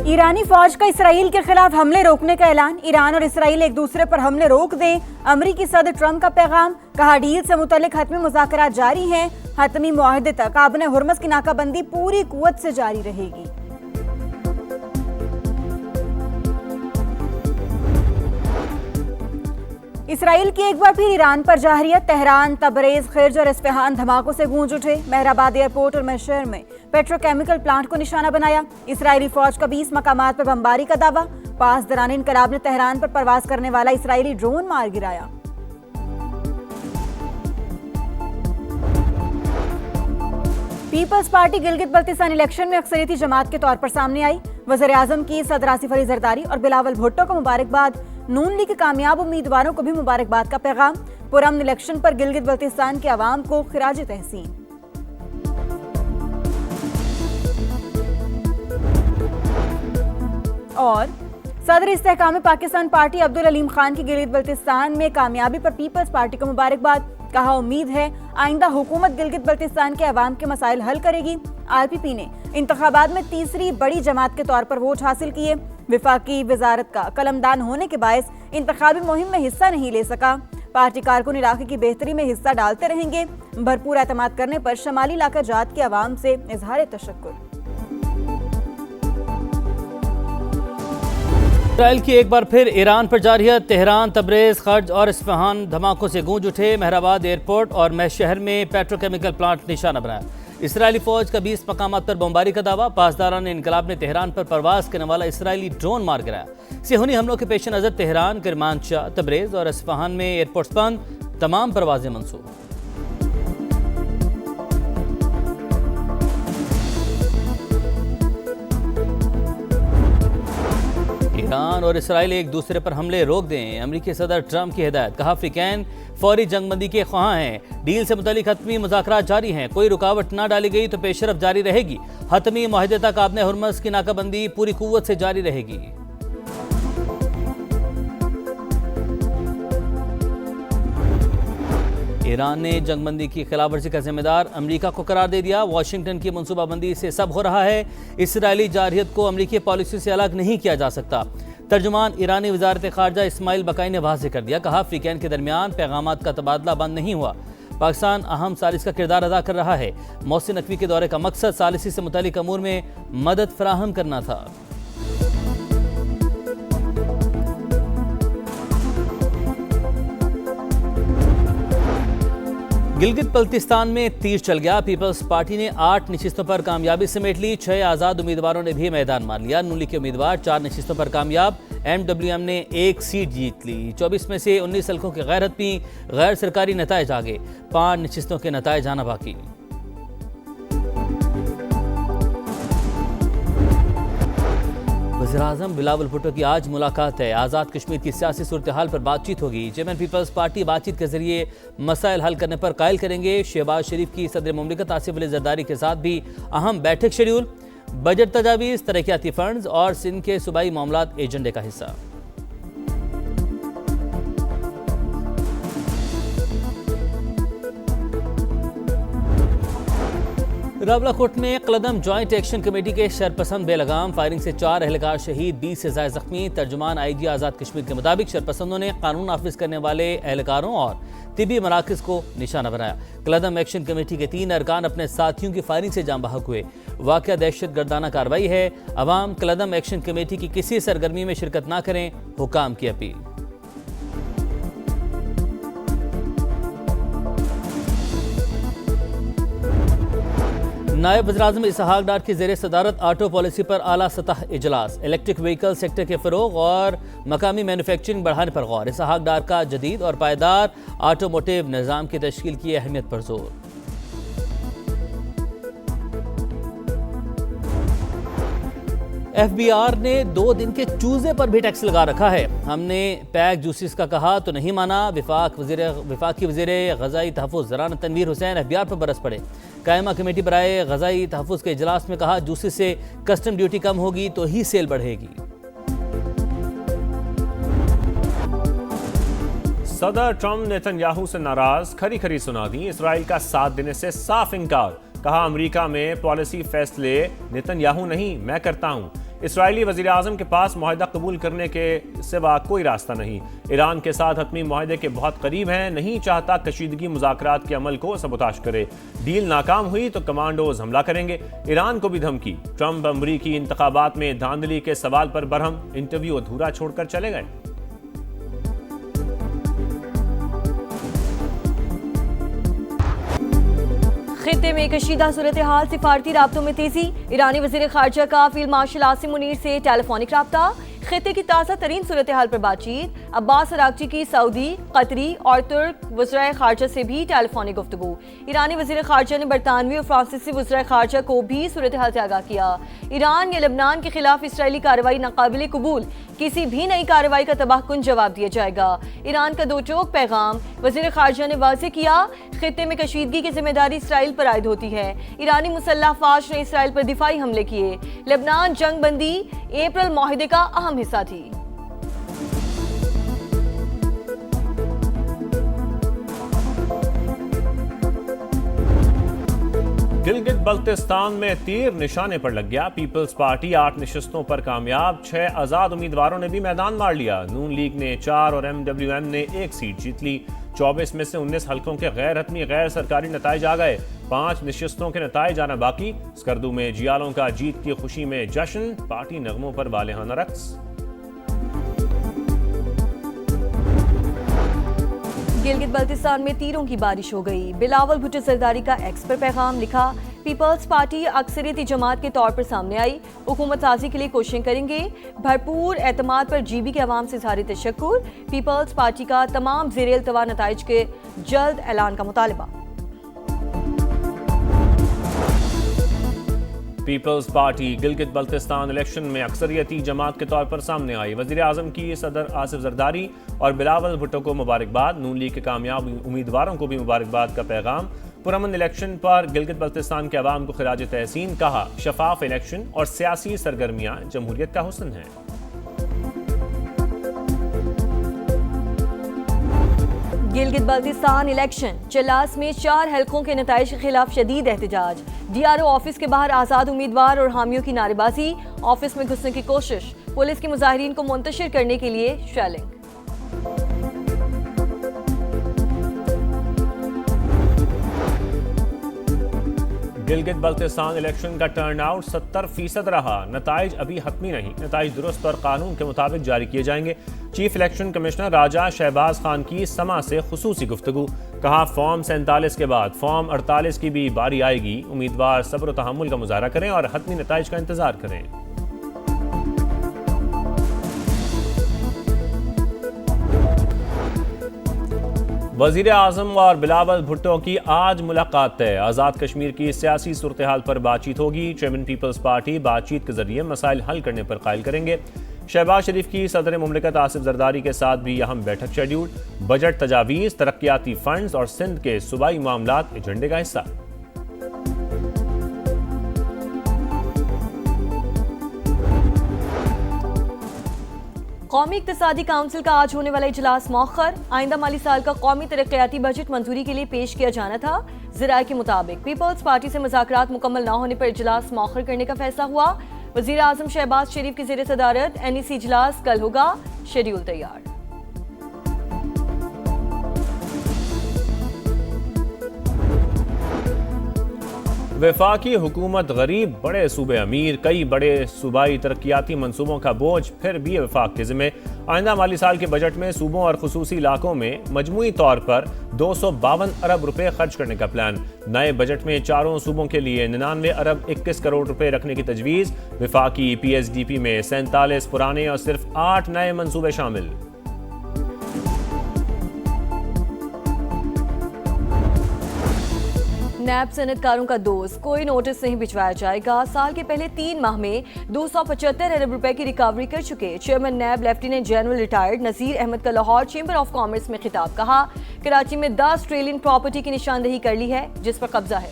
ईरानी फौज का इसराइल के खिलाफ हमले रोकने का ऐलान। ईरान और इसराइल एक दूसरे पर हमले रोक दें, अमरीकी सदर ट्रंप का पैगाम। कहा, डील से मुतल्लिक हतमी मुज़ाकरात जारी हैं। हतमी मुआहदे तक आबने हुर्मस की नाकाबंदी पूरी कुव्वत से जारी रहेगी। इसराइल की एक बार फिर ईरान पर जाहरियत। तेहरान, तबरेज, खिर्ज और इस्फहान धमाकों से गूंज उठे। मेहराबाद एयरपोर्ट और मैशहर में पेट्रोकेमिकल प्लांट को निशाना बनाया। इसराइली फौज का 20 मकामात पर बमबारी का दावा। पास दौरान इनकलाब ने तेहरान पर परवाज करने वाला इसराइली ड्रोन मार गिराया। Peoples Party Gilgit Baltistan election में अक्सरियती जमात के तौर पर सामने आई। वज़ीर आज़म की सदर आसिफ अली जरदारी और बिलावल भुट्टो को मुबारकबाद। नून लीग के कामयाब उम्मीदवारों को भी मुबारकबाद का पैगाम। पुरअमन इलेक्शन पर गिलगित बल्तिस्तान के अवाम को खिराज तहसीन। और सदर इस्तेहकाम पाकिस्तान पार्टी अब्दुल अलीम खान की गिलगित बल्तिस्तान में कामयाबी पर पीपल्स पार्टी को मुबारकबाद। कहा, उम्मीद है आइंदा हुकूमत गिलगित बल्तिस्तान के अवाम के मसाइल हल करेगी। आरपीपी ने इंतखाबात में तीसरी बड़ी जमात के तौर पर वोट हासिल किए। विफाकी वजारत का कलमदान होने के बायस इंतखाबी मुहिम में हिस्सा नहीं ले सका। पार्टी कारकुन इलाके की बेहतरी में हिस्सा डालते रहेंगे। भरपूर एतमाद करने पर शमाली इलाका जात के अवाम से इजहार तशक्कुर। इसराइल की एक बार फिर ईरान पर जारहियत। तेहरान, तबरेज, खर्ज और इस्फहान धमाकों से गूंज उठे। मेहराबाद एयरपोर्ट और मैशहर में पेट्रोकेमिकल प्लांट निशाना बनाया। इसराइली फौज का 20 मकामात पर बमबारी का दावा। पासदारान इनकलाब ने तेहरान पर परवाज करने वाला इसराइली ड्रोन मार गिराया। सेहूनी हमलों के पेश नजर तेहरान, किरमानशाह, तबरेज और इस्फहान में एयरपोर्ट्स बंद, तमाम परवाजें मंसूब। ईरान और इसराइल एक दूसरे पर हमले रोक दें, अमरीकी सदर ट्रंप की हिदायत। कहा, अफ्रीकैन फौरी जंगबंदी के ख्वाह हैं। डील से मुतल्लिक हतमी मुज़ाकरात जारी हैं। कोई रुकावट ना डाली गई तो पेशरफ जारी रहेगी। हतमी मुआहदे तक आबने हुर्मस की नाकाबंदी पूरी कुव्वत से जारी रहेगी। ईरान ने जंगबंदी की खिलाफवर्जी का जिम्मेदार अमरीका को करार दे दिया। वाशिंगटन की मनसूबाबंदी से सब हो रहा है। इसराइली जारहियत को अमरीकी पॉलिसी से अलग नहीं किया जा सकता। तर्जुमान ईरानी वजारत खारजा इस्माइल बकाई ने वाज़ेह कर दिया। कहा, अफ्रीकैन के दरमियान पैगामात का तबादला बंद नहीं हुआ। पाकिस्तान अहम सालिस का किरदार अदा कर रहा है। मोहसिन नकवी के दौरे का मकसद सालिसी से मुतालिक अमूर में मदद फराहम करना था। गिलगित बल्तिस्तान में तीर चल गया। पीपल्स पार्टी ने 8 नशिस्तों पर कामयाबी समेट ली। 6 आज़ाद उम्मीदवारों ने भी मैदान मार लिया। नून लीग के उम्मीदवार 4 नशिस्तों पर कामयाब। MWM ने 1 सीट जीत ली। 24 में से 19 हल्कों के गैर हतमी गैर सरकारी नताइज आ गए। 5 नशिस्तों के नताइज आना बाकी। वज़ीर-ए-आज़म बिलावल भुट्टो की आज मुलाकात है। आज़ाद कश्मीर की सियासी सूरत हाल पर बातचीत होगी। चेयरमैन पीपल्स पार्टी बातचीत के जरिए मसाइल हल करने पर कायल करेंगे। शहबाज शरीफ की सदर मुमलिकत आसिफ अली जरदारी के साथ भी अहम बैठक शेड्यूल। बजट तजावीज़, तरक्याती फंड्स और सिंध के सूबाई मामलात एजेंडे का हिस्सा। रावलाकोट में कलदम जॉइंट एक्शन कमेटी के शरपसंद बेलगाम फायरिंग से 4 एहलकार शहीद, 20 से ज़ायद जख्मी। तर्जुमान IG आज़ाद कश्मीर के मुताबिक शरपसंदों ने कानून नाफिज करने वाले एहलकारों और तिबी मराकज़ को निशाना बनाया। कलदम एक्शन कमेटी के 3 अरकान अपने साथियों की फायरिंग से जाम बहक हुए। वाक़या दहशत गर्दाना कार्रवाई है। अवाम कलदम एक्शन कमेटी की किसी सरगर्मी में शिरकत ना करें, हुकाम की अपील। नायब वज़ीर-ए-आज़म इसहाक डार की ज़ेर सदारत ऑटो पॉलिसी पर आला सतह इजलास। इलेक्ट्रिक व्हीकल सेक्टर के फ़रोग़ और मकामी मैन्युफैक्चरिंग बढ़ाने पर गौर। इसहाक डार का जदीद और पायदार ऑटोमोटिव निज़ाम की तश्कील की अहमियत पर जोर। FBR ने 2 दिन के चूजे पर भी टैक्स लगा रखा है। हमने पैक जूसिस का कहा तो नहीं माना। विफाकी वज़ीर ग़ज़ाई तहफ़्फ़ुज़ ज़राना तनवीर हुसैन FBR पर बरस पड़े। कायमा कमेटी बराए ग़ज़ाई तहफ़्फ़ुज़ के इजलास में कहा, जूसिस से कस्टम ड्यूटी कम होगी तो ही सेल बढ़ेगी। सदर ट्रंप नेतन्याहू से नाराज, खरी खरी सुना दी। इसराइल का साथ देने से साफ इनकार। कहा, अमेरिका में पॉलिसी फैसले नेतन्याहू नहीं मैं करता हूं। इसराइली वज़ीर आज़म के पास मुआहदा कबूल करने के सिवा कोई रास्ता नहीं। ईरान के साथ हतमी मुआहदे के बहुत करीब हैं, नहीं चाहता कशीदगी मुज़ाकरात के अमल को सबूताश करे। डील नाकाम हुई तो कमांडोज हमला करेंगे। ईरान को भी धमकी। ट्रंप अमरीकी इंतखाबात में धांधली के सवाल पर बरहम, इंटरव्यू अधूरा छोड़कर चले गए। खित्ते में कशीदा सूरत हाल, सिफारती राब्तों में तेजी। ईरानी वजीर खारजा का फील्ड मार्शल आसिम मुनीर से टेलीफोनिक राब्ता। खित्ते की ताज़ा तरीन सूरत हाल पर बातचीत। अब्बास अरागची की सऊदी, कतरी और तुर्क वज़राए खारजा से भी टेलीफोनिक गुफ्तगू। ईरानी वज़ीर खारजा ने बरतानवी और फ्रांसीसी वज़राए खारजा को भी सूरत हाल से आगाह किया। ईरान या लबनान के खिलाफ इसराइली कार्रवाई नाकाबिल कबूल, किसी भी नई कार्रवाई का तबाहकुन जवाब दिया जाएगा। ईरान का दो टोक पैगाम। वज़ीर खारजा ने वाज़ेह किया, खित्ते में कशीदगी की जिम्मेदारी इसराइल पर आयद होती है। ईरानी मुसल्लह फ़ौज ने इसराइल पर दिफाई हमले किए। लबनान जंग बंदी अप्रैल मुआहदे का अहम हिस्सा थी। गिलगित बल्तिस्तान में तीर निशाने पर लग गया। पीपल्स पार्टी 8 नशस्तों पर कामयाब। 6 आजाद उम्मीदवारों ने भी मैदान मार लिया। नून लीग ने 4 और MWM ने 1 सीट जीत ली। 24 में से 19 हल्कों के गैर हतमी गैर सरकारी नताइज आ गए। 5 नशस्तों के नताइज आना बाकी। स्कर्दू में जियालों का जीत की खुशी में जश्न, पार्टी नगमों पर वालेहाना रक्स। गिलगित बल्तिस्तान में तीरों की बारिश हो गई। बिलावल भुट्टो जरदारी का एक्स पर पैगाम लिखा, पीपल्स पार्टी अक्सरियती जमात के तौर पर सामने आई, हुकूमत साजी के लिए कोशिशें करेंगे। भरपूर एतमाद पर GB के अवाम से इज़हार तशक्कुर। पीपल्स पार्टी का तमाम ज़ेर इल्तवा नताइज के जल्द ऐलान का मुतालबा। Peoples Party Gilgit Baltistan election में अक्सरियती जमात के तौर पर सामने आई। वज़ीर आज़म की सदर आसिफ जरदारी और बिलावल भुट्टो को मुबारकबाद। नून लीग के कामयाब उम्मीदवारों को भी मुबारकबाद का पैगाम। पुरअमन इलेक्शन पर गिलगित बल्तिस्तान के अवाम को खिराज तहसीन। कहा, शफाफ इलेक्शन और सियासी सरगर्मियाँ जमहूरियत का हुस्न है। गिलगित बल्तिस्तान इलेक्शन चलास में 4 हलकों के नताइज के खिलाफ शदीद एहतजाज। DRO ऑफिस के बाहर आज़ाद उम्मीदवार और हामियों की नारेबाजी। ऑफिस में घुसने की कोशिश। पुलिस के मुजाहिरीन को मुंतशिर करने के लिए शेलिंग। गिलगित बल्तिस्तान इलेक्शन का टर्नआउट 70% रहा। नताइज अभी हतमी नहीं। नताइज दुरुस्त और कानून के मुताबिक जारी किए जाएंगे। चीफ इलेक्शन कमिश्नर राजा शहबाज खान की समा से खुसूसी गुफ्तगू। कहा, फॉर्म 47 के बाद फॉर्म 48 की भी बारी आएगी। उम्मीदवार सब्र और तहम्मुल का मुजाहरा करें और हतमी नताइज का इंतजार करें। वज़ीर आज़म और बिलावल भुट्टो की आज मुलाकात है। आज़ाद कश्मीर की सियासी सूरत हाल पर बातचीत होगी। चेयरमैन पीपल्स पार्टी बातचीत के जरिए मसाइल हल करने पर कायल करेंगे। शहबाज शरीफ की सदर मुमलिकत आसिफ जरदारी के साथ भी अहम बैठक शेड्यूल। बजट तजावीज़, तरक्याती फंड्स और सिंध के सूबाई मामलात एजेंडे का हिस्सा। कौमी इक्तिसादी काउंसिल का आज होने वाला इजलास मौखर। आइंदा माली साल का कौमी तरक्याती बजट मंजूरी के लिए पेश किया जाना था। ज़राए के मुताबिक पीपल्स पार्टी से मुज़ाकरात मुकम्मल न होने पर इजलास मौखर करने का फैसला हुआ। वज़ीर आज़म शहबाज शरीफ की ज़ेर सदारत NEC इजलास कल होगा। शेड्यूल तैयार। वफाकी हुकूमत गरीब, बड़े सूबे अमीर। कई बड़े सूबाई तरक्याती मंसूबों का बोझ फिर भी वफाक के ज़िम्मे। आइंदा माली साल के बजट में सूबों और खुसूसी इलाकों में मजमूई तौर पर 252 अरब रुपए खर्च करने का प्लान। नए बजट में चारों सूबों के लिए 99 अरब 21 करोड़ रुपए रखने की तजवीज़। वफाकी PSDP में 47 पुराने और सिर्फ 8 नए मंसूबे शामिल। नैब सनतकारों का दोस्त, कोई नोटिस नहीं भिजवाया जाएगा। साल के पहले 3 माह में 275 अरब रुपए की रिकवरी कर चुके चेयरमैन नैब लेफ्टिनेंट जनरल रिटायर्ड नज़ीर अहमद का लाहौर चैम्बर ऑफ कॉमर्स में खिताब। कहा, कराची में 10 ट्रिलियन प्रॉपर्टी की निशानदेही कर ली है जिस पर कब्जा है।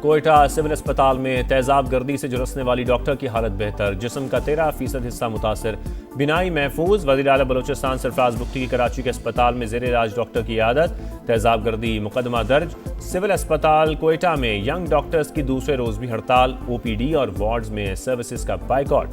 कोयटा सिविल अस्पताल में तेजाब गर्दी से झुलसने वाली डॉक्टर की हालत बेहतर, जिस्म का 13% हिस्सा मुतासर, बिनाई महफूज। वज़ीर आला बलोचिस्तान सरफराज बुख्ती की कराची के अस्पताल में ज़ेर इलाज डॉक्टर की आदत, तेजाब गर्दी मुकदमा दर्ज। सिविल अस्पताल कोयटा में यंग डॉक्टर्स की दूसरे रोज भी हड़ताल, OPD और वार्ड्स में सर्विसेज का बाइकॉट।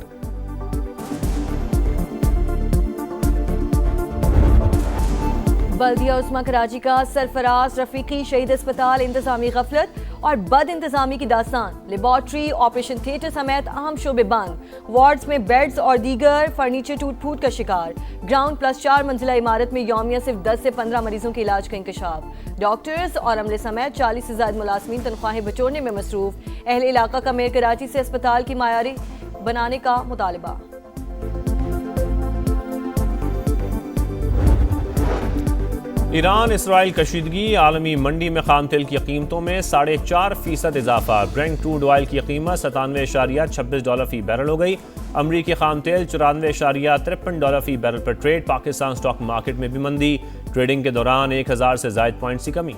बल्दिया उस्मा कराची का सरफराज रफीकी शहीद अस्पताल इंतजामी गफलत और बद इंतजामी की दास्तान, लेबॉर्ट्री, ऑपरेशन थिएटर समेत अहम शोबे बंद, वार्ड्स में बेड्स और दीगर फर्नीचर टूट फूट का शिकार। ग्राउंड प्लस 4 मंजिला इमारत में यौमिया सिर्फ 10 से 15 मरीजों के इलाज का इंकशाफ। डॉक्टर्स और अमले समेत 40 से ज्यादा मुलाजमीन तनख्वाहें बटोरने में मसरूफ। अहले इलाका का मेयर कराची से अस्पताल की मायारी बनाने का मुतालबा। ईरान इसराइल कशीदगी, आलमी मंडी में खाम तेल की कीमतों में 4.5% इजाफा। ब्रेंट क्रूड ऑयल की कीमत $97.26 फी बैरल हो गई। अमरीकी खाम तेल $94.53 फी बैरल पर ट्रेड। पाकिस्तान स्टॉक मार्केट में भी मंदी, ट्रेडिंग के दौरान 1000 से ज्यादा पॉइंट्स की कमी।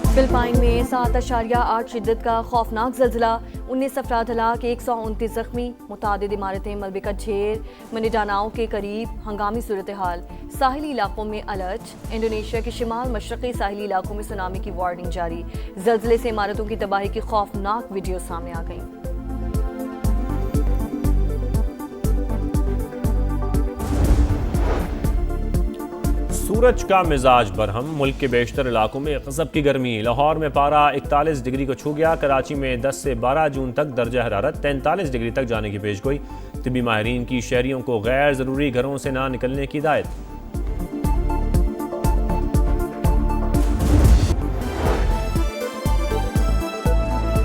फिलिपाइन में 7.8 शिद्दत का खौफनाक ज़ल्ज़ला, 19 अफराद हलाक, 129 जख्मी। मुतादिद इमारतें मलबे का ढेर। मिनिडानाओ के करीब हंगामी सूरत हाल, साहिली इलाकों में अलर्ट। इंडोनेशिया के शिमाल मशरक़ी साहिली इलाकों में सुनामी की वार्निंग जारी। ज़ल्ज़ले से इमारतों की तबाही की खौफनाक वीडियो सामने आ गई। सूरज का मिजाज बरहम, मुल्क के बेशतर इलाकों में गज़ब की गर्मी। लाहौर में पारा 41 डिग्री को छू गया। कराची में 10 से 12 जून तक दर्जा हरारत 43 डिग्री तक जाने की पेशगोई। तिब्बी माहिरीन की शहरियों को गैर ज़रूरी घरों से ना निकलने की हिदायत।